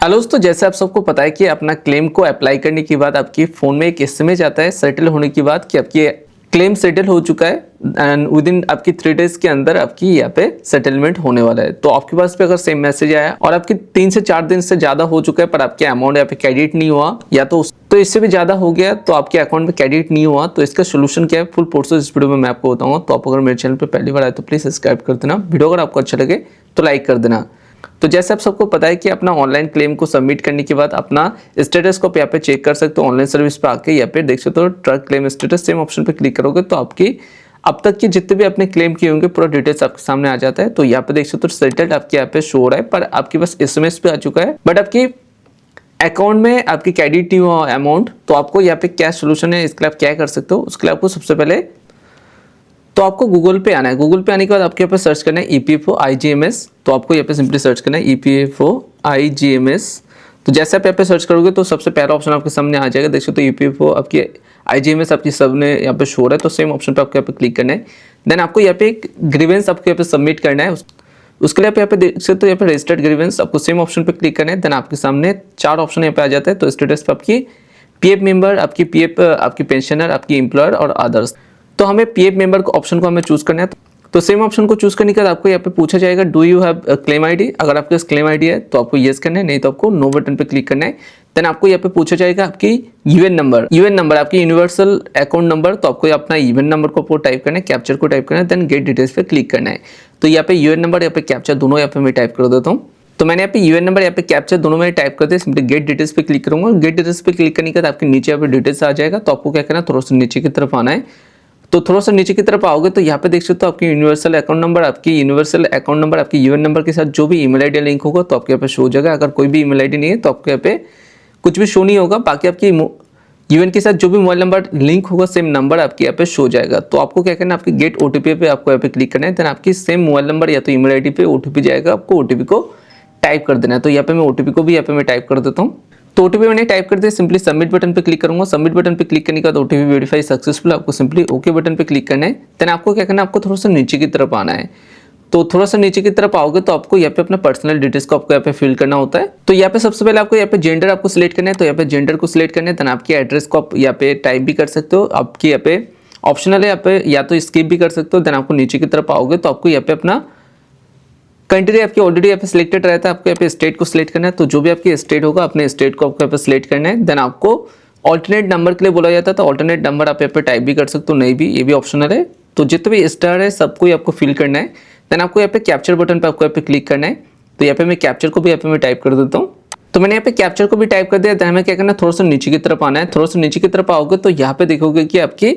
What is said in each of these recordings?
Hello दोस्तों, जैसे आप सबको पता है कि अपना क्लेम को अप्लाई करने के बाद आपकी फ़ोन में एक एसएमएस आता है सेटल होने के बाद कि आपकी क्लेम सेटल हो चुका है एंड विद इन आपकी 3 डेज़ के अंदर आपकी यहाँ पे सेटलमेंट होने वाला है। तो आपके पास पे अगर सेम मैसेज आया और आपकी 3 से 4 दिन से ज़्यादा हो चुका है पर आपके अमाउंट यहाँ पे क्रेडिट नहीं हुआ या तो इससे भी ज़्यादा हो गया तो आपके अकाउंट में क्रेडिट नहीं हुआ, तो इसका सोल्यूशन क्या है फुल प्रोसेस इस वीडियो में मैं आपको बताऊंगा। तो आप अगर मेरे चैनल पर पहली बार आए तो प्लीज़ सब्सक्राइब कर देना, वीडियो अगर आपको अच्छा लगे तो लाइक कर देना। तो जैसे आप सबको पता है कि अपना ऑनलाइन क्लेम को सबमिट करने के बाद अपना स्टेटस को यहाँ पे चेक कर सकते हो ऑनलाइन सर्विस पे आके, यहाँ पे देख सकते हो truck claim status, same option पे क्लिक करोगे तो आपकी अब तक के जितने भी आपने क्लेम किए होंगे पूरा डिटेल्स आपके सामने आ जाता है। तो यहाँ पे देख सकते हो सेटल्ड आपके यहाँ पे शो हो रहा है पर आपके पास एसएमएस पे आ चुका है बट आपकी अकाउंट में आपकी क्रेडिट नहीं हुआ अमाउंट। तो आपको यहाँ पे क्या सोल्यूशन है, इसके लिए आप क्या कर सकते हो, उसके लिए आपको सबसे पहले तो आपको गूगल पे आना है। गूगल पे आने के बाद आपके यहाँ पे सर्च करना है ईपीएफओ IGMS। तो आपको यहाँ पे सिंपली सर्च करना है ईपीएफओ IGMS। तो जैसे आप यहाँ पे सर्च करोगे तो सबसे पहला ऑप्शन आपके सामने आ जाएगा, देख सकते हो ईपीएफओ आपकी IGMS आपकी सबने यहाँ पे शो रहा है। तो सेम ऑप्शन पे आपको यहाँ पे क्लिक करना है। देन आपको यहाँ पे एक ग्रीवेंस आपको यहाँ पे सबमिट करना है। उसके लिए आप यहाँ पे देख सकते हो यहाँ पे रजिस्टर्ड ग्रीवेंस, आपको सेम ऑप्शन पे क्लिक करना है। देन आपके सामने 4 ऑप्शन यहाँ पे आ जाता है। तो स्टेटस पे आपकी पीएफ मेंबर, आपकी पीएफ, आपकी पेंशनर, आपकी एम्प्लॉयर और अदर्स। तो हमें पीएफ मेंबर ऑप्शन को हमें चूज करना है। तो सेम ऑप्शन को चूज करने के बाद आपको यहाँ पे पूछा जाएगा do you have claim ID. अगर आपके पास क्लेम आईडी है तो आपको येस करना है, नहीं तो आपको नो बटन पे क्लिक करना है। देन आपको यहाँ पे पूछा जाएगा आपकी यूएन नंबर आपकी यूनिवर्सल अकाउंट नंबर। तो आपको अपना यूएन नंबर को आपको टाइप करना है, कैप्चर को टाइप करना है, देन गेट डिटेल्स पे क्लिक करना है। तो यहाँ पे यूएन नंबर, यहाँ पे कैप्चर दोनों यहाँ पे मैं टाइप कर देता हूँ। तो मैंने यहाँ पे यूएन नंबर, यहाँ पे कैप्चर दोनों में टाइप कर दिया। सिंपली गेट डिटेल्स पे क्लिक करूंगा। गेट डिटेल्स पे क्लिक करने के बाद आपके नीचे यहाँ पे डिटेल्स आ जाएगा। तो आपको क्या करना है, थोड़ा सा नीचे की तरफ आना है। तो थोड़ा सा नीचे की तरफ आओगे तो यहाँ पे देख सकते हो आपकी यूनिवर्सल अकाउंट नंबर, आपकी यूएन नंबर के साथ जो भी ईमेल आईडी लिंक होगा तो आपके यहाँ पे शो हो जाएगा। अगर कोई भी ईमेल आईडी नहीं है तो आपके यहाँ पे कुछ भी शो नहीं होगा, बाकी आपकी यूएन के साथ जो भी मोबाइल नंबर लिंक होगा सेम नंबर आपके यहाँ पे शो जाएगा। तो आपको क्या करना है, आपकी गेट ओटीपी पे आपको यहाँ पे क्लिक करना है। देन आपकी सेम मोबाइल नंबर या तो ईमेल आईडी पे ओटीपी जाएगा, आपको ओटीपी को टाइप कर देना है। तो यहाँ पे मैं ओटीपी को भी यहाँ पे मैं टाइप कर देता हूँ। तो ओटीपी मैंने टाइप कर दिया, सिंपली सबमिट बटन पे क्लिक करूंगा। सबमिट बटन पे क्लिक करने के बाद ओटीपी वेरीफाई सक्सेसफुल, आपको सिंपली ओके बटन पे क्लिक करना है। देन आपको क्या करना है, आपको थोड़ा सा नीचे की तरफ आना है। तो थोड़ा सा नीचे की तरफ आओगे तो आपको यहाँ पे अपना पर्सनल डिटेल्स को आपको यहाँ पे फिल करना होता है। तो यहाँ पे सबसे पहले आपको यहाँ पे जेंडर आपको सिलेक्ट करना है। तो यहाँ पे जेंडर को सिलेक्ट करना है। देन आपकी एड्रेस को आप यहाँ पे टाइप भी कर सकते हो, आपकी यहाँ पे ऑप्शनल है, यहाँ पे या तो स्किप भी कर सकते हो। देन आपको नीचे की तरफ आओगे तो आपको यहाँ पे अपना कंट्री आपकी ऑलरेडी यहाँ पे सिलेक्टेड रहता है, आपको यहाँ पे स्टेट को सिलेक्ट करना है। तो जो भी आपकी स्टेट होगा अपने स्टेट को आपको यहाँ पे सिलेक्ट करना है। देन आपको ऑल्टरनेट नंबर के लिए बोला जाता है, तो ऑल्टरनेट नंबर आप यहाँ पे टाइप भी कर सकते हो, नहीं भी, ये भी ऑप्शनल है। तो जितने भी स्टार है सबको ही आपको फिल करना है। देन आपको यहाँ पे कैप्चर बटन पे आपको यहाँ पे क्लिक करना है। तो यहाँ पे मैं कैप्चर को भी यहाँ पे मैं टाइप कर देता हूँ। तो मैंने यहाँ पे कैप्चर को भी टाइप कर दिया। देन हमें क्या करना है, थोड़ा सा नीचे की तरफ आना है। थोड़ा सा नीचे की तरफ आओगे तो यहाँ पे देखोगे कि आपकी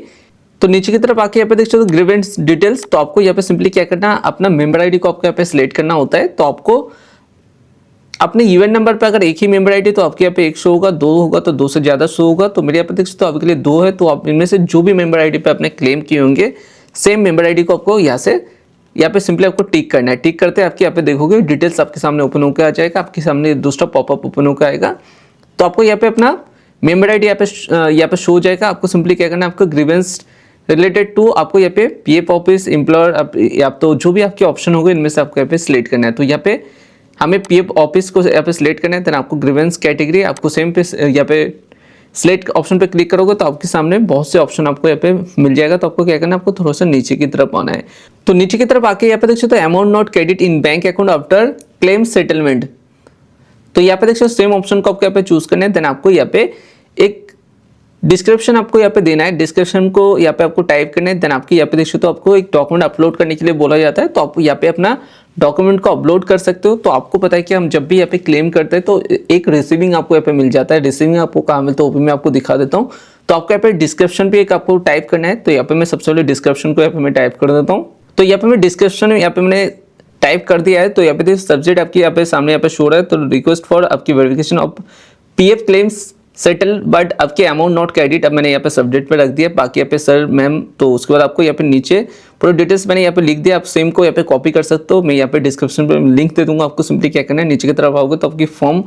तो नीचे की तरफ आके यहाँ पे देख सकते हो ग्रीवेंस डिटेल्स। तो आपको यहाँ पे सिंपली क्या करना है, अपना मेंबर आईडी को आपको यहाँ पे सिलेक्ट करना होता है। तो आपको अपने यूएन नंबर पे अगर एक ही मेंबर आईडी तो आपके यहाँ पे 1 शो होगा, 2 होगा तो 2 से ज़्यादा शो होगा। तो मेरे यहाँ पे देख सकते हो अभी के लिए 2 है। तो आप इनमें से जो भी मेंबर आईडी पे आपने क्लेम किए होंगे सेम मेंबर आईडी को आपको यहाँ पे सिंपली आपको टिक करना है। टिक करते आपके यहाँ पे देखोगे डिटेल्स आपके सामने ओपन होकर आ जाएगा, आपके सामने दूसरा पॉपअप ओपन होकर आएगा। तो आपको यहाँ पे अपना मेंबर आईडी यहाँ पे शो हो जाएगा। आपको सिंपली क्या करना है, आपको ग्रीवेंस रिलेटेड टू आपको यहाँ पे पीएफ ऑफिस, एम्प्लॉयर, या तो जो भी आपके ऑप्शन होंगे इनमें से आपको यहाँ पे सिलेक्ट करना है। तो यहाँ पे हमें पीएफ ऑफिस को यहाँ पे सिलेक्ट करना है। देन आपको ग्रीवेंस कैटेगरी आपको सेम पे यहाँ पे सिलेक्ट ऑप्शन पे क्लिक करोगे तो आपके सामने बहुत से ऑप्शन आपको यहाँ पे मिल जाएगा। तो आपको क्या करना है, आपको थोड़ा सा नीचे की तरफ आना है। तो नीचे की तरफ आके यहाँ पे देख सकते हो amount not credit in bank account after claim settlement. तो यहाँ पे देख सकते हो सेम ऑप्शन को आपको यहाँ पे चूज करना है। देन आपको यहाँ पे एक डिस्क्रिप्शन आपको यहाँ पे देना है, डिस्क्रिप्शन को यहाँ पे आपको टाइप करना है। देन आपकी यहाँ पे देख सकते हो आपको एक डॉक्यूमेंट अपलोड करने के लिए बोला जाता है। तो आप यहाँ पे अपना डॉक्यूमेंट को अपलोड कर सकते हो। तो आपको पता है कि हम जब भी यहाँ पे क्लेम करते हैं तो एक रिसीविंग आपको यहाँ पे मिल जाता है। रिसीविंग आपको कहाँ मिलता है वो भी मैं आपको दिखा देता हूँ। तो आपको यहाँ पे डिस्क्रिप्शन भी एक आपको टाइप करना है। तो यहाँ पे मैं सबसे पहले डिस्क्रिप्शन को यहाँ पे मैं टाइप कर देता हूँ। तो यहाँ पे मैं डिस्क्रिप्शन यहाँ पे मैंने टाइप कर दिया है। तो यहाँ पे सब्जेक्ट आपकी यहाँ पे सामने यहाँ पे शो रहा है। तो रिक्वेस्ट फॉर आपकी verification of PF claims settle but आपके अमाउंट नॉट क्रेडिट, अब मैंने यहाँ पे सब्जेक्ट पे रख दिया। बाकी यहाँ पे सर मैम, तो उसके बाद आपको यहाँ पे नीचे पूरा डिटेल्स मैंने यहाँ पे लिख दिया। आप सेम को यहाँ पे कॉपी कर सकते हो, मैं यहाँ पे डिस्क्रिप्शन पे लिंक दे दूंगा। आपको सिंपली क्या करना है, नीचे की तरफ आओगे तो आपकी फॉर्म,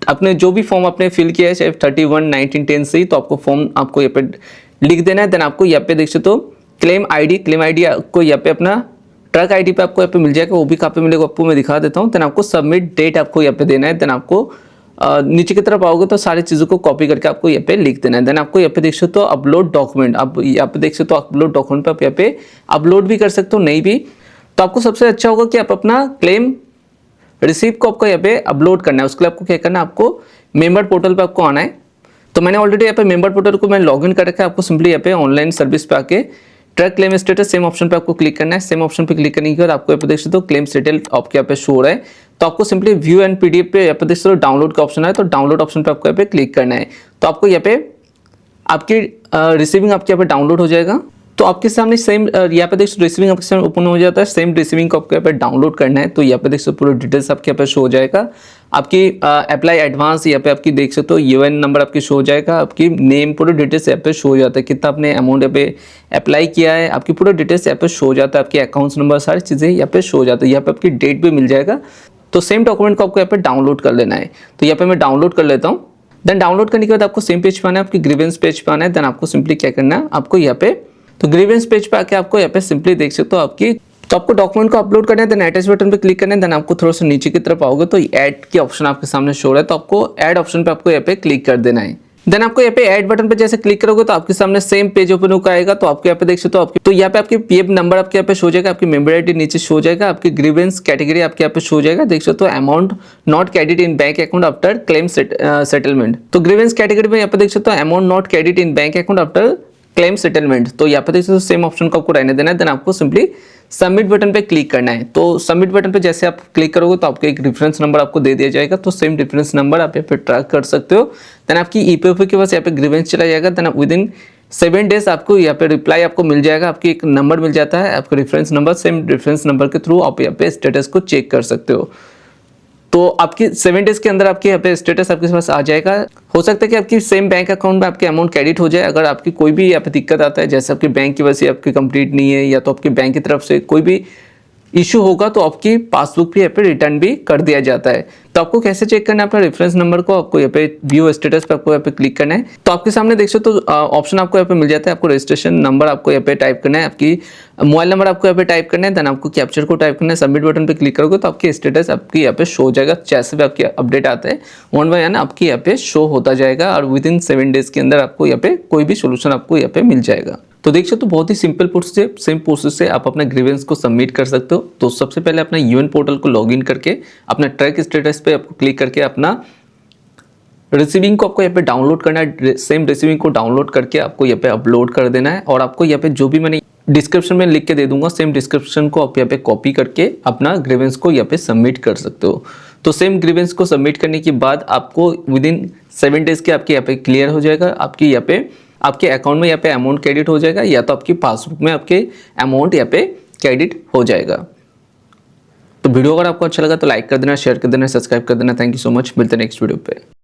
अपने जो भी फॉर्म आपने फिल किया है चाहे 31, 19, 10 से ही, तो आपको फॉर्म आपको यहाँ पे लिख देना है। देन आपको यहाँ पे देख सकते हो क्लेम आईडी आपको यहाँ पे अपना ट्रक आईडी पे आपको यहाँ पे मिल जाएगा। वो भी कहाँ पे मिलेगा आपको मैं दिखा देता हूँ। देन आपको सबमिट डेट आपको यहाँ पे देना है। देन आपको नीचे की तरफ आओगे तो सारी चीज़ों को कॉपी करके आपको यहाँ पे लिख देना है। देन आपको यहाँ पे देख सकते हो अपलोड डॉक्यूमेंट, आप यहाँ पे देख सकते हो अपलोड डॉक्यूमेंट पे आप यहाँ पे अपलोड भी कर सकते हो, नहीं भी तो आपको सबसे अच्छा होगा कि आप अपना क्लेम रिसीप्ट को आपको यहाँ पे अपलोड करना है। उसके लिए आपको क्या करना है, आपको मेंबर पोर्टल पे आपको आना है। तो मैंने ऑलरेडी यहाँ पे मेंबर पोर्टल को मैं लॉगिन कर रखा है। आपको सिंपली यहाँ पे ऑनलाइन सर्विस पे आके track claim status same option पे आपको क्लिक करना है। सेम ऑप्शन पे क्लिक करने के बाद आपको यहाँ पे देख सकते हो क्लेम सेटल आपके यहाँ पे शो हो रहा है। तो आपको सिंपली व्यू एंड पीडीएफ पे यहाँ पे देख सकते हो डाउनलोड का ऑप्शन है, तो डाउनलोड ऑप्शन पे आपको यहाँ पे क्लिक करना है। तो आपको यहाँ पे आपकी रिसीविंग आपके यहाँ पे डाउनलोड हो जाएगा। तो आपके सामने सेम यहाँ पे देख सकते रिसीविंग आपके सामने ओपन हो जाता है। सेम रिसीविंग को आपको यहाँ पे डाउनलोड करना है। तो यहाँ पे देख सकते पूरा डिटेल्स आपके यहाँ पे शो हो जाएगा। आपकी अप्लाई एडवांस यहाँ पे आपकी देख सकते हो यूएन नंबर आपकी शो हो जाएगा। आपकी नेम पूरा डिटेल्स यहाँ पे शो हो जाता है, कितना आपने अमाउंट यहाँ पे अप्लाई किया है, आपकी पूरा डिटेल्स यहाँ पे शो हो जाता है। आपके अकाउंट्स नंबर सारी चीज़ें यहाँ पे शो हो जाता है। यहाँ पे आपकी डेट भी मिल जाएगा। तो सेम डॉक्यूमेंट को आपको यहाँ पे डाउनलोड कर लेना है। तो यहाँ पे मैं डाउनलोड कर लेता हूँ। देन डाउनलोड करने के बाद आपको सेम पेज पे आना है, आपकी ग्रीवेंस पेज पे आना है। देन आपको सिंपली क्या करना है, आपको यहाँ पे तो ग्रीवेंस पेज पे आके आपको यहाँ पे सिंपली देख सकते हो आपकी, तो आपको डॉक्यूमेंट को अपलोड करना है। देन अटैच बटन पे क्लिक करना है। देन आपको थोड़ा सा नीचे की तरफ आओगे तो ऐड की ऑप्शन आपके सामने शो रहा है। तो आपको ऐड ऑप्शन पे आपको यहाँ पे क्लिक कर देना है। देन आपको यहाँ पे ऐड बटन पे जैसे क्लिक करोगे तो आपके सामने सेम पेज ओपन होकर आएगा। तो आपको यहाँ पे देख सकते हो आपकी, तो यहाँ पे आपकी पीएफ नंबर आपके यहाँ पे शो हो जाएगा, आपकी मेंबर आईडी नीचे शो हो जाएगा, आपकी ग्रीवेंस कैटेगरी आपके यहाँ पे शो हो जाएगा। देख सकते हो amount not credit in bank account after claim settlement. तो ग्रीवेंस कैटेगरी में यहाँ पे देख सकते हो amount not credit in bank account after claim settlement. तो यहाँ पे देख सकते हो सेम ऑप्शन को आपको रहने देना है। देन आपको सिंपली सबमिट बटन पे क्लिक करना है। तो सबमिट बटन पे जैसे आप क्लिक करोगे तो आपको एक रेफरेंस नंबर आपको दे दिया जाएगा। तो सेम रेफरेंस नंबर आप यहाँ पे ट्रैक कर सकते हो। देन आपकी ईपीएफओ के पास यहाँ पे ग्रीवेंस चला जाएगा। देन विद इन 7 डेज आपको यहाँ पे रिप्लाई आपको मिल जाएगा। आपकी एक नंबर मिल जाता है, आपका reference number. Same reference number के थ्रू आप यहाँ पे स्टेटस को चेक कर सकते हो। तो आपकी 7 डेज के अंदर आपके यहाँ पे स्टेटस आपके पास आ जाएगा। हो सकता है कि आपकी सेम बैंक अकाउंट में आपके अमाउंट क्रेडिट हो जाए। अगर आपकी कोई भी यहाँ पे दिक्कत आता है, जैसे आपके बैंक की वजह से आपकी कंप्लीट नहीं है या तो आपके बैंक की तरफ से कोई भी इशू होगा, तो आपकी पासबुक भी यहाँ पे रिटर्न भी कर दिया जाता है। तो आपको कैसे चेक करना है अपना रेफरेंस नंबर को, आपको यहाँ पे व्यू स्टेटस पे आपको यहाँ पे क्लिक करना है। तो आपके सामने देख सकते हो तो ऑप्शन आपको यहाँ पे मिल जाता है। आपको रजिस्ट्रेशन नंबर आपको यहाँ पे टाइप करना है, आपकी मोबाइल नंबर आपको यहाँ पे टाइप करना है। देन आपको कैप्चर को टाइप करना है। सबमिट बटन पे क्लिक करोगे तो आपकी स्टेटस आपकी यहाँ पे शो हो जाएगा। जैसे भी आपके अपडेट आता है 1 बाय 1 आपकी यहाँ पे शो होता जाएगा और विद इन 7 डेज के अंदर आपको यहाँ पे कोई भी सोल्यूशन आपको यहाँ पे मिल जाएगा। तो देख सकते हो बहुत ही सिंपल प्रोसेस से आप अपना ग्रीवेंस को सबमिट कर सकते हो। तो सबसे पहले अपना यूएन पोर्टल को लॉगिन करके अपना ट्रैक स्टेटस पे आपको क्लिक करके अपना रिसीविंग को आपको यहाँ पे डाउनलोड करना है। सेम रिसीविंग को डाउनलोड करके आपको यहाँ पे अपलोड कर देना है। और आपको यहाँ पे जो भी मैंने डिस्क्रिप्शन में लिख के दे दूंगा, सेम डिस्क्रिप्शन को आप यहाँ पे कॉपी करके अपना ग्रीवेंस को यहाँ पे सबमिट कर सकते हो। तो सेम ग्रीवेंस को सबमिट करने के बाद आपको विद इन 7 डेज के आपके यहाँ पे क्लियर हो जाएगा। आपकी यहाँ पे आपके अकाउंट में यहाँ पे अमाउंट क्रेडिट हो जाएगा या तो आपकी पासबुक में आपके अमाउंट यहाँ पे क्रेडिट हो जाएगा। तो वीडियो अगर आपको अच्छा लगा तो लाइक कर देना, शेयर कर देना, सब्सक्राइब कर देना। Thank you so much. मिलते हैं नेक्स्ट वीडियो पे।